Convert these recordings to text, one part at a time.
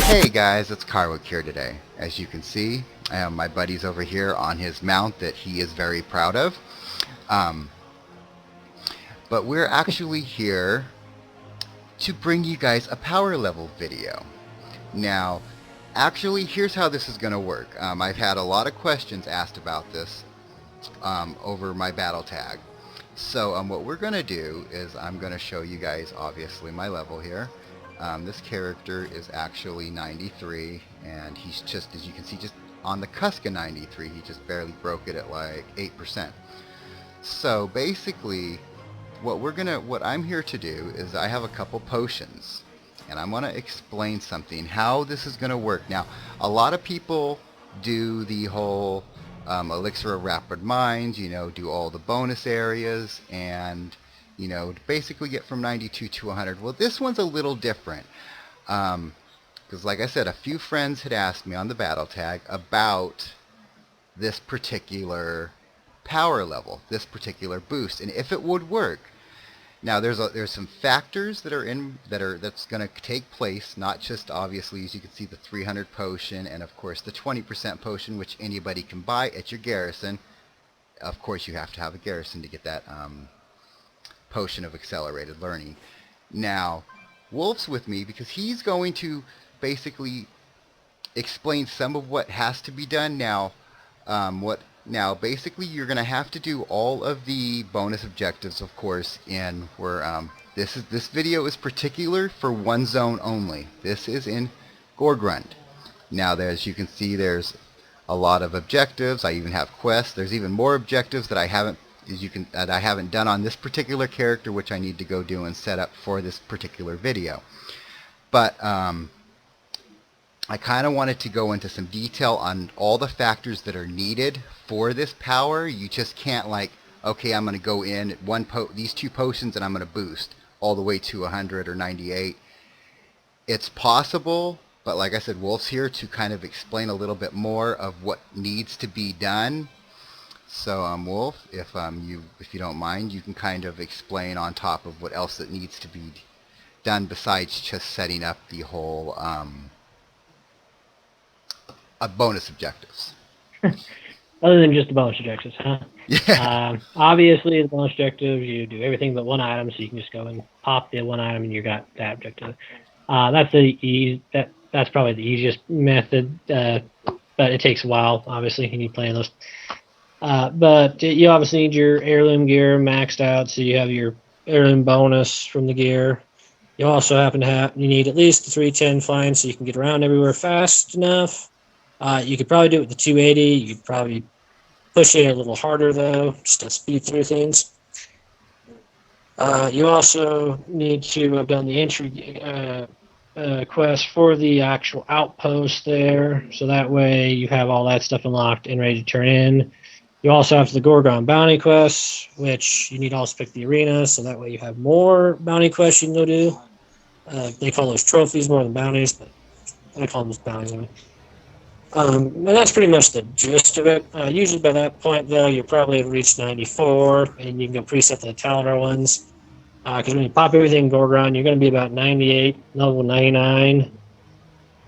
Hey guys, it's Carwick here today. As you can see, my buddy's over here on his mount that he is very proud of. But we're actually here to bring you guys a power level video. Now, actually, here's how this is going to work. I've had a lot of questions asked about this over my battle tag. So what we're going to do is I'm going to show you guys, obviously, my level here. This character is actually 93, and he's just, as you can see, just on the cusp of 93. He just barely broke it at like 8%. So basically, what I'm here to do is I have a couple potions, and I'm going to explain something, how this is going to work. Now, a lot of people do the whole elixir of rapid minds, you know, do all the bonus areas, and you know, basically get from 92 to 100. Well, this one's a little different. Because like I said, a few friends had asked me on the battle tag about this particular power level, this particular boost, and if it would work. Now, there's some factors that's going to take place, not just obviously, as you can see, the 300 potion, and of course the 20% potion, which anybody can buy at your garrison. Of course, you have to have a garrison to get that potion of accelerated learning. Now, Wolf's with me because he's going to basically explain some of what has to be done. Now, basically you're going to have to do all of the bonus objectives, of course, in where this video is particular for one zone only. This is in Gorgrund. Now, as you can see, there's a lot of objectives. I even have quests. There's even more objectives that I haven't done on this particular character, which I need to go do and set up for this particular video. But I kind of wanted to go into some detail on all the factors that are needed for this power. You just can't like, okay, I'm going to go in these two potions and I'm going to boost all the way to 100 or 98. It's possible, but like I said, Wolf's here to kind of explain a little bit more of what needs to be done. So, Wolf, if you don't mind, you can kind of explain on top of what else that needs to be done besides just setting up the whole bonus objectives. Other than just the bonus objectives, huh? Yeah. Obviously, the bonus objectives, you do everything but one item, so you can just go and pop the one item and you got that objective. That's probably the easiest method, but it takes a while, obviously, and you play those. But you obviously need your heirloom gear maxed out, so you have your heirloom bonus from the gear. You also you need at least the 310 flying so you can get around everywhere fast enough. You could probably do it with the 280. You could probably push it a little harder, though, just to speed through things. You also need to have done the entry quest for the actual outpost there, so that way you have all that stuff unlocked and ready to turn in. You also have the Gorgon bounty quests, which you need to also pick the arena, so that way you have more bounty quests you can go do. They call those trophies more than bounties, but I call them just bounties anyway. And that's pretty much the gist of it. Usually by that point, though, you probably have reached 94, and you can go preset the Taladar ones. Because when you pop everything in Gorgon, you're going to be about 98, level 99.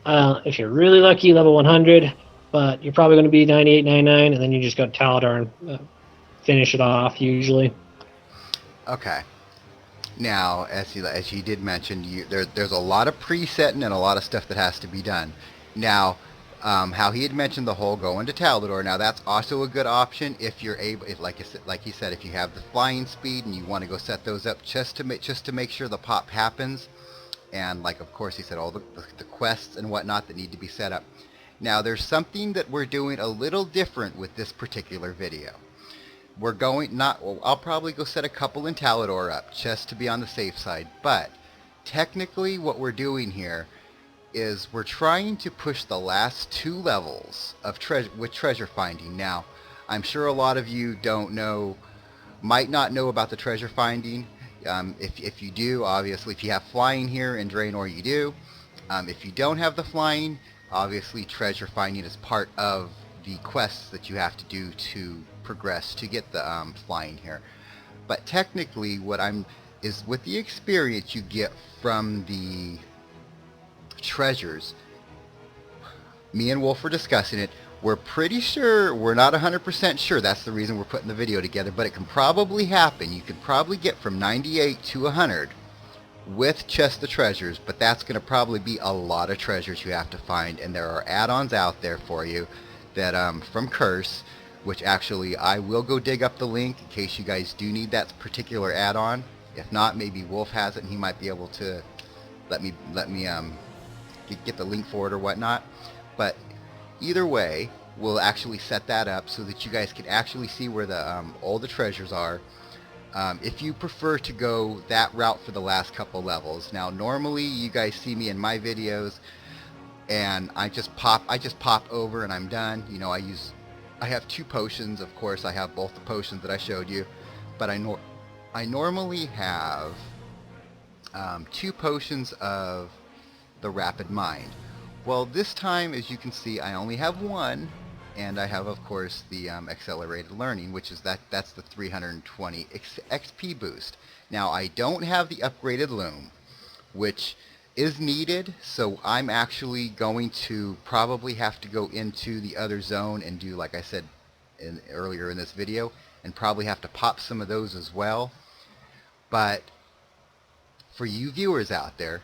If you're really lucky, level 100. But you're probably going to be 98, 99, and then you just go to Taladar and finish it off, usually. Okay. Now, as you did mention, there's a lot of presetting and a lot of stuff that has to be done. Now, how he had mentioned the whole going to Talador. Now, that's also a good option if you're able, like he said, if you have the flying speed and you want to go set those up just to make sure the pop happens. And like, of course, he said all the quests and whatnot that need to be set up. Now, there's something that we're doing a little different with this particular video. I'll probably go set a couple in Talador up just to be on the safe side. But technically what we're doing here is we're trying to push the last 2 levels of treasure finding. Now, I'm sure a lot of you might not know about the treasure finding. If you do, obviously, if you have flying here in Draenor, you do. If you don't have the flying, obviously treasure finding is part of the quests that you have to do to progress to get the flying here. But technically, what I'm is with the experience you get from the treasures. Me and Wolf were discussing it. We're pretty sure, we're not 100% sure, that's the reason we're putting the video together, but it can probably happen. You could probably get from 98 to 100 with just the treasures, but that's going to probably be a lot of treasures you have to find, and there are add-ons out there for you that from Curse, which actually I will go dig up the link in case you guys do need that particular add-on. If not, maybe Wolf has it and he might be able to let me get the link for it or whatnot. But either way, we'll actually set that up so that you guys can actually see where the all the treasures are. If you prefer to go that route for the last couple levels. Now normally you guys see me in my videos and I just pop over and I'm done. You know, I have 2 potions, of course. I have both the potions that I showed you, but I normally have 2 potions of the Rapid Mind. Well, this time, as you can see, I only have 1, and I have, of course, the Accelerated Learning, which is that's the 320 XP boost. Now, I don't have the upgraded loom, which is needed, so I'm actually going to probably have to go into the other zone and do, like I said earlier in this video, and probably have to pop some of those as well. But for you viewers out there,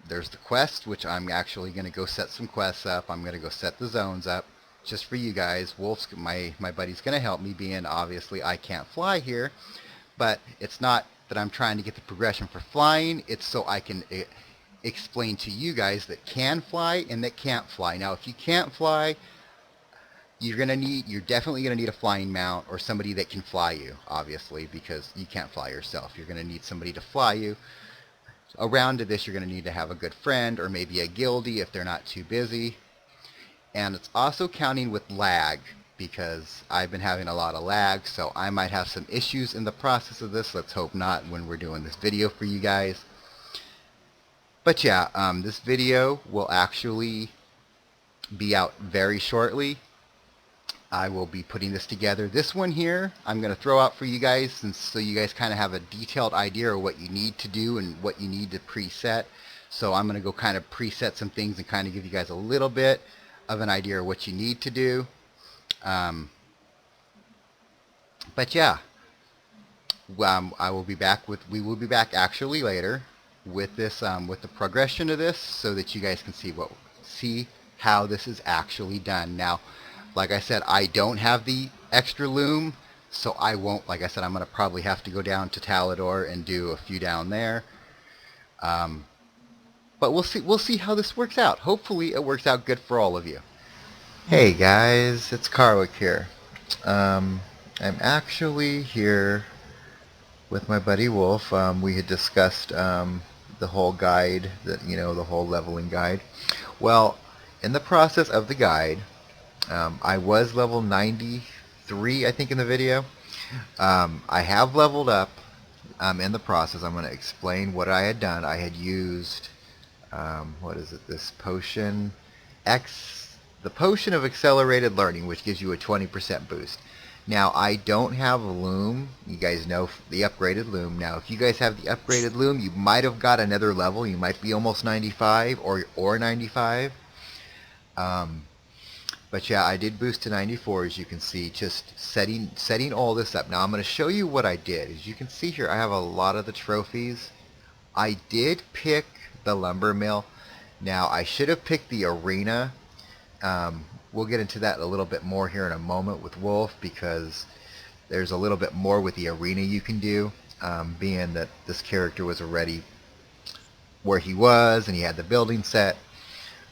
there's the quest, which I'm actually going to go set some quests up. I'm going to go set the zones up just for you guys. Wolf's, my buddy's going to help me, being obviously I can't fly here. But it's not that I'm trying to get the progression for flying. It's so I can explain to you guys that can fly and that can't fly. Now, if you can't fly, you're definitely going to need a flying mount or somebody that can fly you, obviously, because you can't fly yourself. You're going to need somebody to fly you. Around to this, you're going to need to have a good friend or maybe a guildie if they're not too busy. And it's also counting with lag, because I've been having a lot of lag, so I might have some issues in the process of this. Let's hope not when we're doing this video for you guys. But yeah, this video will actually be out very shortly. I will be putting this together. This one here, I'm going to throw out for you guys, and so you guys kind of have a detailed idea of what you need to do and what you need to preset. So I'm going to go kind of preset some things and kind of give you guys a little bit of an idea of what you need to do. But yeah, we will be back actually later with this, with the progression of this, so that you guys can see how this is actually done. Now, like I said, I don't have the extra loom, so I won't. Like I said, I'm going to probably have to go down to Talador and do a few down there. But we'll see how this works out. Hopefully it works out good for all of you. Hey guys, it's Karwick here. I'm actually here with my buddy Wolf. We had discussed the whole guide, the whole leveling guide. Well, in the process of the guide, I was level 93, I think, in the video. I have leveled up in the process. I'm going to explain what I had done. I had used, what is it, this potion, the potion of accelerated learning, which gives you a 20% boost. Now, I don't have a loom. You guys know the upgraded loom. Now, if you guys have the upgraded loom, you might have got another level. You might be almost 95 or 95. But yeah, I did boost to 94, as you can see, just setting all this up. Now I'm going to show you what I did. As you can see here, I have a lot of the trophies. I did pick the lumber mill. Now I should have picked the arena. We'll get into that a little bit more here in a moment with Wolf, because there's a little bit more with the arena you can do, being that this character was already where he was and he had the building set.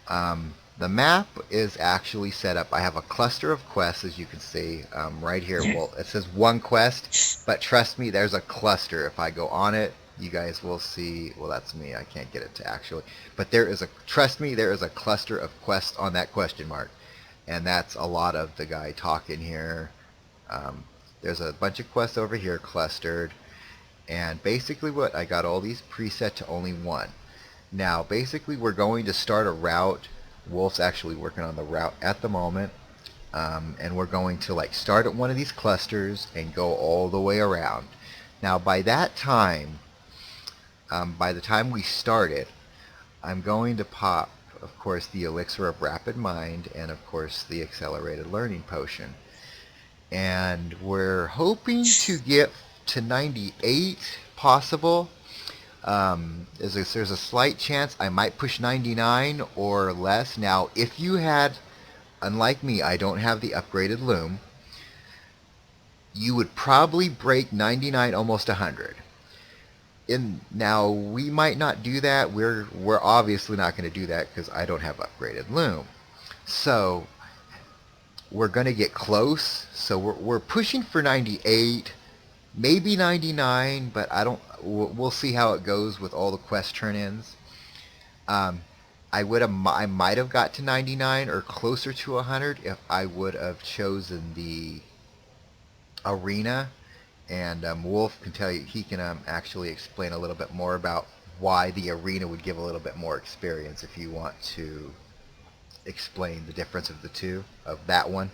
The map is actually set up. I have a cluster of quests, as you can see right here. Well, it says one quest, but trust me, there's a cluster. If I go on it, you guys will see. Well, that's me. I can't get it to actually. But trust me, there is a cluster of quests on that question mark. And that's a lot of the guy talking here. There's a bunch of quests over here clustered. And basically I got all these preset to only one. Now, basically, we're going to start a route. Wolf's actually working on the route at the moment, And we're going to like start at one of these clusters and go all the way around. Now by that time, by the time we start it, I'm going to pop, of course, the Elixir of Rapid Mind and, of course, the Accelerated Learning Potion. And we're hoping to get to 98 possible. There's a slight chance I might push 99 or less. Now, if you had, unlike me, I don't have the upgraded loom, you would probably break 99 almost 100. Now we might not do that. We're obviously not going to do that because I don't have upgraded loom. So we're going to get close. So we're pushing for 98, maybe 99, but I don't. We'll see how it goes with all the quest turn-ins. I might have got to 99 or closer to 100 if I would have chosen the arena. And Wolf can tell you, he can actually explain a little bit more about why the arena would give a little bit more experience if you want to explain the difference of the two, of that one.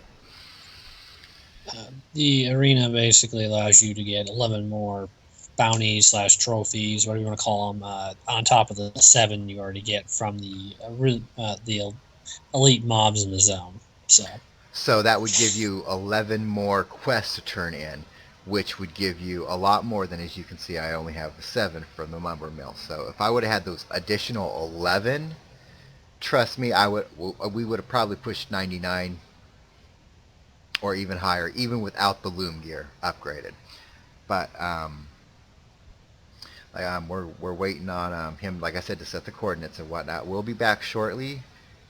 The arena basically allows you to get 11 more bounties / trophies, whatever you want to call them, on top of the 7 you already get from the elite mobs in the zone. So that would give you 11 more quests to turn in, which would give you a lot more than, as you can see, I only have the 7 from the lumber mill. So if I would have had those additional 11, trust me, we would have probably pushed 99 or even higher, even without the loom gear upgraded. But we're waiting on him, like I said, to set the coordinates and whatnot. We'll be back shortly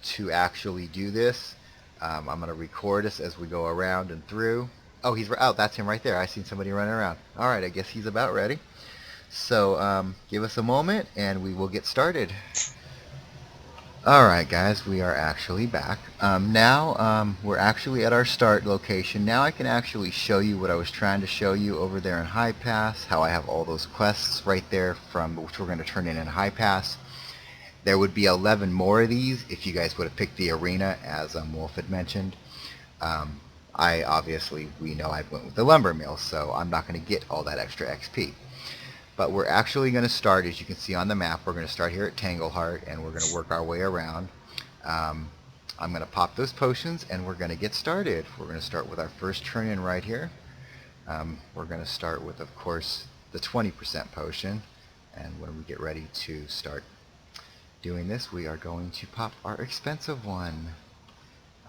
to actually do this. I'm going to record us as we go around and through. Oh, that's him right there. I seen somebody running around. All right, I guess he's about ready. So give us a moment and we will get started. All right, guys, we are actually back. Now we're actually at our start location. Now I can actually show you what I was trying to show you over there in High Pass, how I have all those quests right there from which we're going to turn in High Pass. There would be 11 more of these if you guys would have picked the arena, as Wolf had mentioned. We know I went with the lumber mill, so I'm not going to get all that extra XP. But we're actually going to start, as you can see on the map, we're going to start here at Tangleheart, and we're going to work our way around. I'm going to pop those potions, and we're going to get started. We're going to start with our first turn-in right here. We're going to start with, of course, the 20% potion. And when we get ready to start doing this, we are going to pop our expensive one.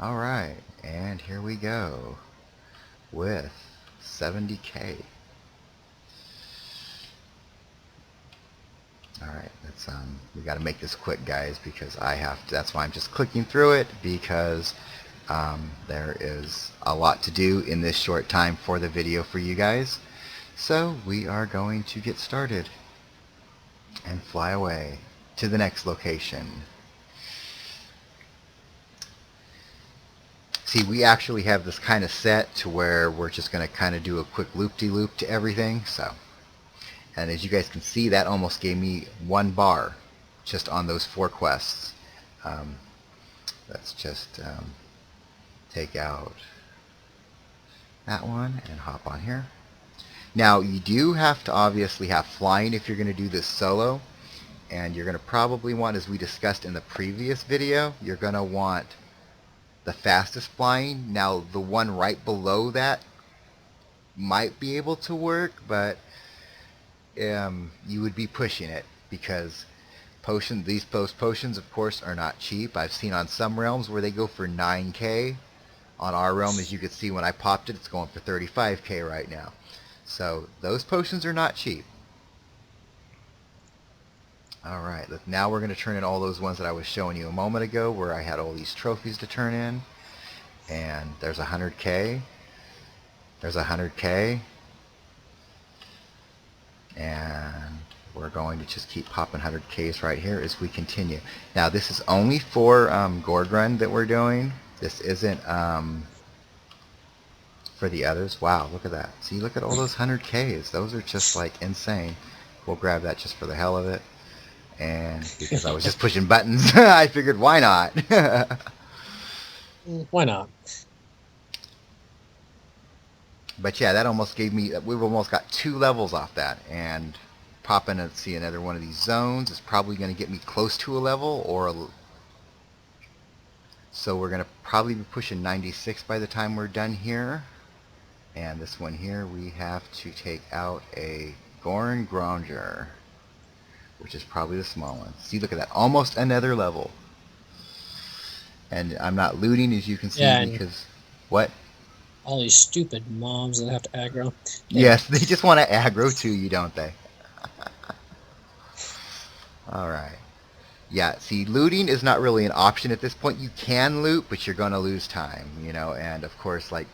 Alright, and here we go with 70k. Alright, we gotta make this quick, guys, because that's why I'm just clicking through it, because there is a lot to do in this short time for the video for you guys. So we are going to get started and fly away to the next location. See, we actually have this kind of set to where we're just going to kind of do a quick loop-de-loop to everything. And as you guys can see, that almost gave me 1 bar just on those 4 quests. Let's just take out that one and hop on here. Now, you do have to obviously have flying if you're going to do this solo. And you're going to probably want, as we discussed in the previous video, you're going to want the fastest flying. Now, the one right below that might be able to work, but you would be pushing it, because these potions, of course, are not cheap. I've seen on some realms where they go for 9k. On our realm, as you can see, when I popped it, it's going for 35k right now. So those potions are not cheap. Alright, now we're going to turn in all those ones that I was showing you a moment ago, where I had all these trophies to turn in. And there's 100k. There's 100k. And we're going to just keep popping 100ks right here as we continue. Now, this is only for Gorgrun that we're doing. This isn't for the others. Wow, look at that. See, look at all those 100ks. Those are just like insane. We'll grab that just for the hell of it. And because I was just pushing buttons, I figured, why not? Why not? But yeah, that almost gave me, we've almost got 2 levels off that. And popping, let's see, another one of these zones is probably going to get me close to a level, or so we're going to probably be pushing 96 by the time we're done here. And this one here, we have to take out a Gorn Gronder, which is probably the small one. See, look at that, almost another level. And I'm not looting, as you can see, Yeah, and because what? all these stupid mobs that have to aggro. Anyway. Yes, they just want to aggro to you, don't they? All right. Yeah, see, looting is not really an option at this point. You can loot, but you're going to lose time, you know. And of course, like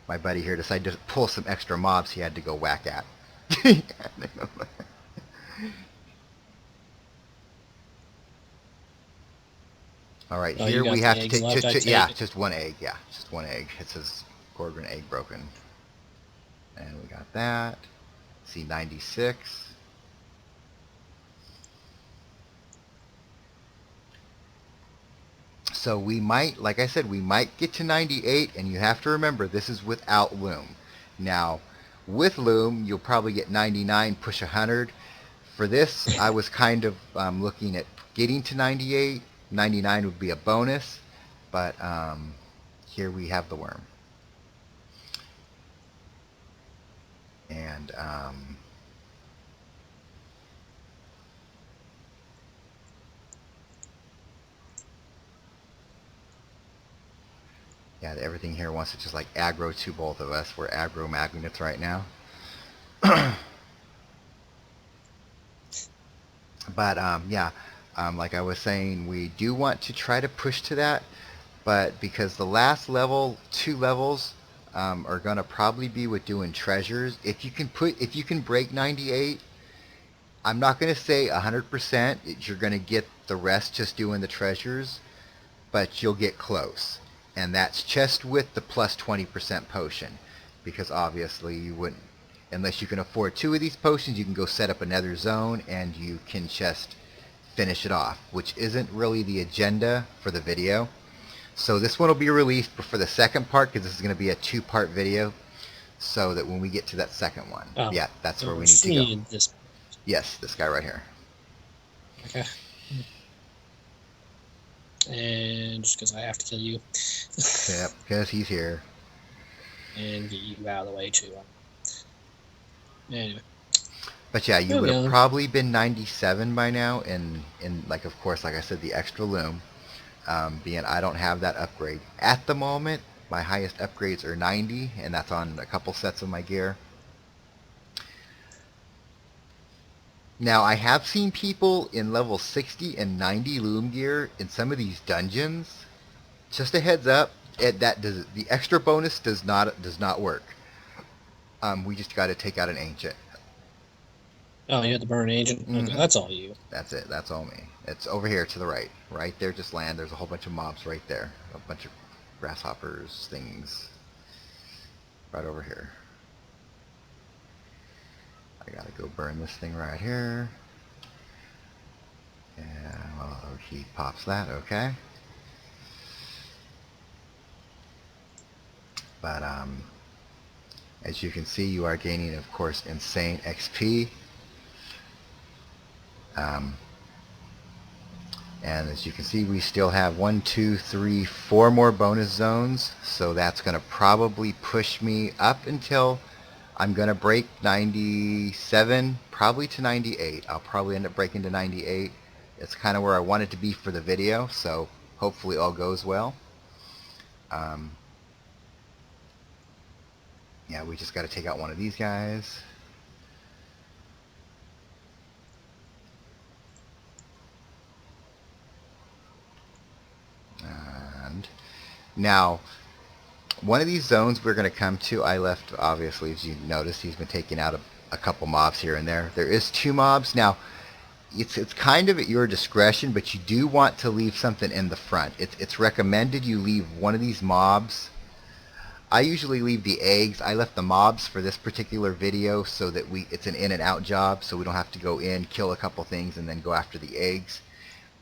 my buddy here decided to pull some extra mobs he had to go whack at. All right, Oh, here you got we the have to eggs take, left, I take yeah, it. just one egg. Yeah, just one egg. It says Gorgon egg broken. And we got that. See, 96. So we might, like I said, we might get to 98, and you have to remember this is without Loom. Now, with Loom, you'll probably get 99, push 100. For this, I was kind of looking at getting to 98. 99 would be a bonus, but here we have the worm. And yeah, everything here wants to just like aggro to both of us. We're aggro magnets right now. But yeah, like I was saying, we do want to try to push to that, but because the last level, 2 levels, are gonna probably be with doing treasures. If you can break 98, I'm not gonna say 100%. You're gonna get the rest just doing the treasures, but you'll get close, and that's just with the plus 20% potion, because obviously you wouldn't, unless you can afford 2 of these potions, you can go set up another zone and you can just finish it off, which isn't really the agenda for the video. So this one will be released for the second part, because this is going to be a 2-part video, so that when we get to that second one, Oh, yeah, that's where we need to see go. this. Yes, this guy right here. Okay. And just because I have to kill you. Yep, because he's here. And get you out of the way too. Anyway. But yeah, you would Moving have on. probably been 97 by now, and like, of course, like I said, the extra loom. Being I don't have that upgrade at the moment. My highest upgrades are 90, and that's on a couple sets of my gear. Now, I have seen people in level 60 and 90 loom gear in some of these dungeons. Just a heads up, the extra bonus does not work. We just got to take out an ancient. Oh, you had the burn agent? Okay, Mm-hmm. that's all you. That's it. That's all me. It's over here to the right. Right there, just land. There's a whole bunch of mobs right there. A bunch of grasshoppers, things. Right over here. I gotta go burn this thing right here. And well, he pops that. Okay. But as you can see, you are gaining, of course, insane XP. And as you can see, we still have 1, 2, 3, 4 more bonus zones. So that's going to probably push me up until I'm going to break 97, probably to 98. I'll probably end up breaking to 98. It's kind of where I want it to be for the video, so hopefully all goes well. Yeah, we just got to take out one of these guys. And now, one of these zones we're going to come to, I left, obviously, as you noticed, he's been taking out a couple mobs here and there. There is 2 mobs. Now, it's kind of at your discretion, but you do want to leave something in the front. It's recommended you leave one of these mobs. I usually leave the eggs. I left the mobs for this particular video so that it's an in and out job, so we don't have to go in, kill a couple things, and then go after the eggs.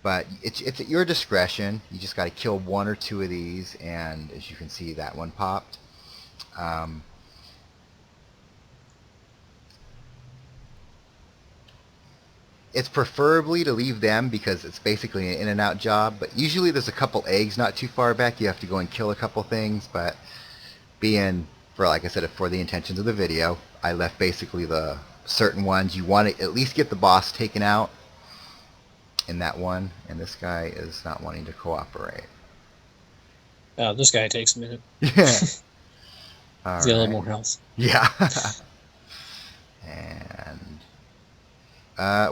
But it's at your discretion. You just got to kill 1 or 2 of these, and as you can see, that one popped. It's preferably to leave them because it's basically an in and out job, but usually there's a couple eggs not too far back. You have to go and kill a couple things, but being, for like I said, for the intentions of the video, I left basically the certain ones. You want to at least get the boss taken out in that one, and this guy is not wanting to cooperate. Oh, this guy takes a minute. Yeah. He's All got a little right. more health. Yeah. And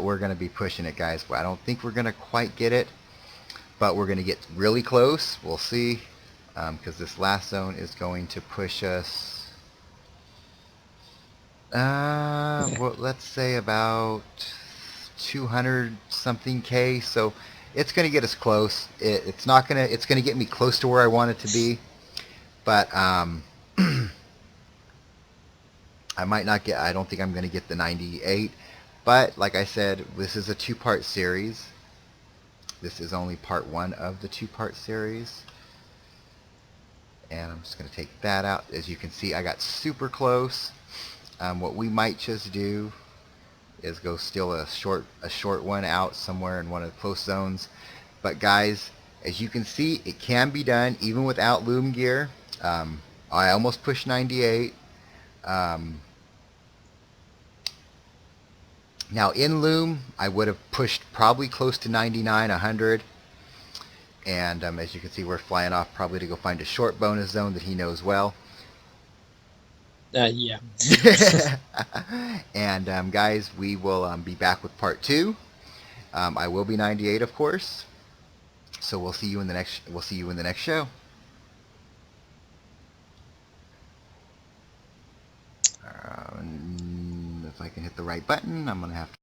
we're going to be pushing it, guys. I don't think we're going to quite get it, but we're going to get really close. We'll see, because this last zone is going to push us, well, let's say about 200 something K. So it's going to get us close. It's not going to, it's going to get me close to where I want it to be, but I might not get, I don't think I'm going to get the 98, but like I said, this is a two-part series. This is only part one of the two-part series. And I'm just going to take that out. As you can see, I got super close. What we might just do is go steal a short one out somewhere in one of the close zones. But guys, as you can see, it can be done even without loom gear. I almost pushed 98. Now in loom, I would have pushed probably close to 99, 100. And as you can see, we're flying off probably to go find a short bonus zone that he knows well. Yeah. And guys, we will be back with part 2. I will be 98, of course. So we'll see you in the next. We'll see you in the next show. If I can hit the right button, I'm gonna have to.